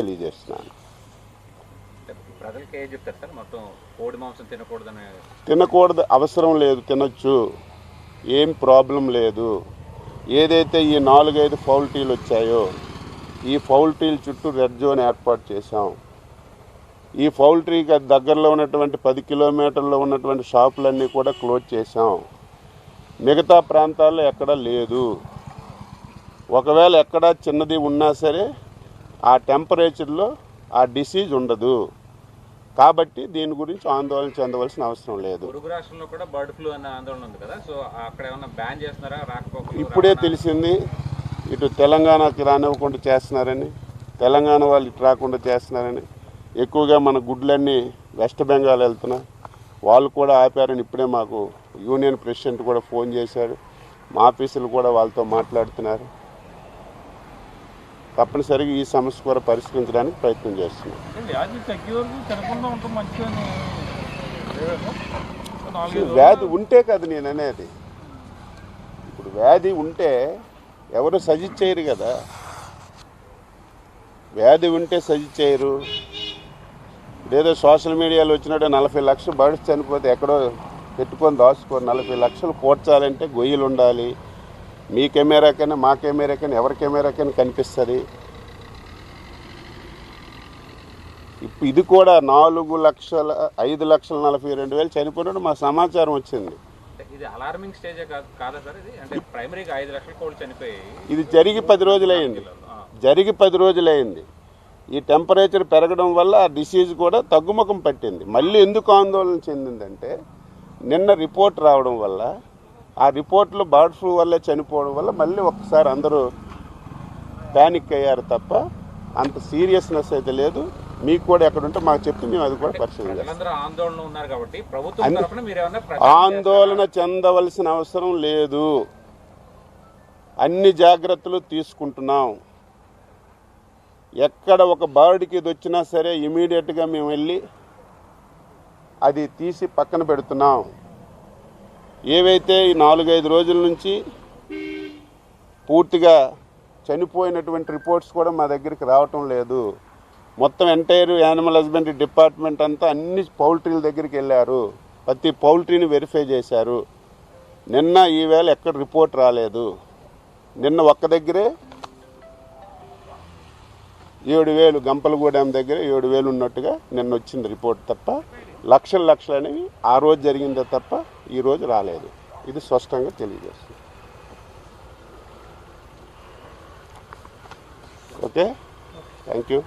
తెలియజేస్తున్నాను. ప్రజలకి ఏం చెప్తారు సార్? మొత్తం కోడి మాంసం తినకూడదని. తినకూడదు, అవసరం లేదు, తినొచ్చు, ఏం ప్రాబ్లం లేదు. ఏదైతే ఈ 4-5 పౌల్ట్రీలు వచ్చాయో ఈ పౌల్ట్రీల చుట్టూ రెడ్ జోన్ ఏర్పాటు చేశాం. ఈ పౌల్ట్రీకి దగ్గరలో ఉన్నటువంటి 10 కిలోమీటర్లో ఉన్నటువంటి షాపులన్నీ కూడా క్లోజ్ చేశాం. మిగతా ప్రాంతాల్లో ఎక్కడా లేదు. ఒకవేళ ఎక్కడా చిన్నది ఉన్నా సరే ఆ టెంపరేచర్లో ఆ డిసీజ్ ఉండదు. కాబట్టి దీని గురించి ఆందోళన చెందవలసిన అవసరం లేదు. పొరుగు రాష్ట్రంలో కూడా బర్డ్ ఫ్లూ అనే ఆందోళన ఉంది కదా, సో అక్కడ ఏమైనా బ్యాన్ చేస్తున్నారా? ఇప్పుడే తెలిసింది, ఇటు తెలంగాణకి రానివ్వకుండా చేస్తున్నారని, తెలంగాణ వాళ్ళు ఇటు రాకుండా చేస్తున్నారని. ఎక్కువగా మన గుడ్లన్నీ వెస్ట్ బెంగాల్ వెళ్తున్నాయి, వాళ్ళు కూడా ఆపారని ఇప్పుడే మాకు యూనియన్ ప్రెసిడెంట్ కూడా ఫోన్ చేశారు. మా ఆఫీసులు కూడా వాళ్ళతో మాట్లాడుతున్నారు. తప్పనిసరిగా ఈ సమస్య కూడా పరిష్కరించడానికి ప్రయత్నం చేస్తున్నాం. వ్యాధి ఉంటే కదా నేను అనేది. ఇప్పుడు వ్యాధి ఉంటే ఎవరు సజెస్ట్ చేయరు కదా. వ్యాధి ఉంటే సజెస్ట్ చేయరు. ఏదో సోషల్ మీడియాలో వచ్చినట్టు 40 లక్షలు బర్డ్స్ చనిపోతే ఎక్కడో పెట్టుకొని దాచుకొని 40 లక్షలు పోడ్చాలంటే గొయ్యలు ఉండాలి. మీ కెమెరాకైనా మా కెమెరాకైనా ఎవరి కెమెరాకైనా కనిపిస్తుంది. ఇది కూడా 4,05,42,000 చనిపోయినట్టు మా సమాచారం వచ్చింది. ఇది అలార్మింగ్ స్టేజ్ కాదా సార్? ఇది అంటే ప్రైమరీగా 5 లక్షల కోళ్ళు చనిపోయాయి. ఇది జరిగి 10 రోజులైంది. ఈ టెంపరేచర్ పెరగడం వల్ల ఆ డిసీజ్ కూడా తగ్గుముఖం పట్టింది. మళ్ళీ ఎందుకు ఆందోళన చెందిందంటే నిన్న రిపోర్ట్ రావడం వల్ల, ఆ రిపోర్ట్లో బర్డ్ ఫ్లూ వల్లే చనిపోవడం వల్ల మళ్ళీ ఒక్కసారి అందరూ ప్యానిక్ అయ్యారు తప్ప అంత సీరియస్నెస్ అయితే లేదు. మీకు కూడా ఎక్కడుంటే మాకు చెప్తే మేము అది కూడా పరిశీలించాం. ఆందోళన చెందవలసిన అవసరం లేదు. అన్ని జాగ్రత్తలు తీసుకుంటున్నాం. ఎక్కడ ఒక బర్డ్కి ఇది వచ్చినా సరే ఇమీడియట్గా మేము వెళ్ళి అది తీసి పక్కన పెడుతున్నాం. ఏవైతే ఈ 4-5 రోజుల నుంచి పూర్తిగా చనిపోయినటువంటి రిపోర్ట్స్ కూడా మా దగ్గరికి రావటం లేదు. మొత్తం ఎంటైర్ యానిమల్ హస్బెండరీ డిపార్ట్మెంట్ అంతా అన్ని పౌల్ట్రీల దగ్గరికి వెళ్ళారు. ప్రతి పౌల్ట్రీని వెరిఫై చేశారు. నిన్న ఈవేళ ఎక్కడ రిపోర్ట్ రాలేదు. నిన్న ఒక్క దగ్గరే 7,000 గంపలగూడెం దగ్గర 7,000 ఉన్నట్టుగా నిన్న వచ్చింది రిపోర్ట్ తప్ప లక్షలు అనేవి ఆ రోజు జరిగిందే తప్ప ఈ రోజు రాలేదు. ఇది స్పష్టంగా తెలియజేస్తుంది. Okay, thank you.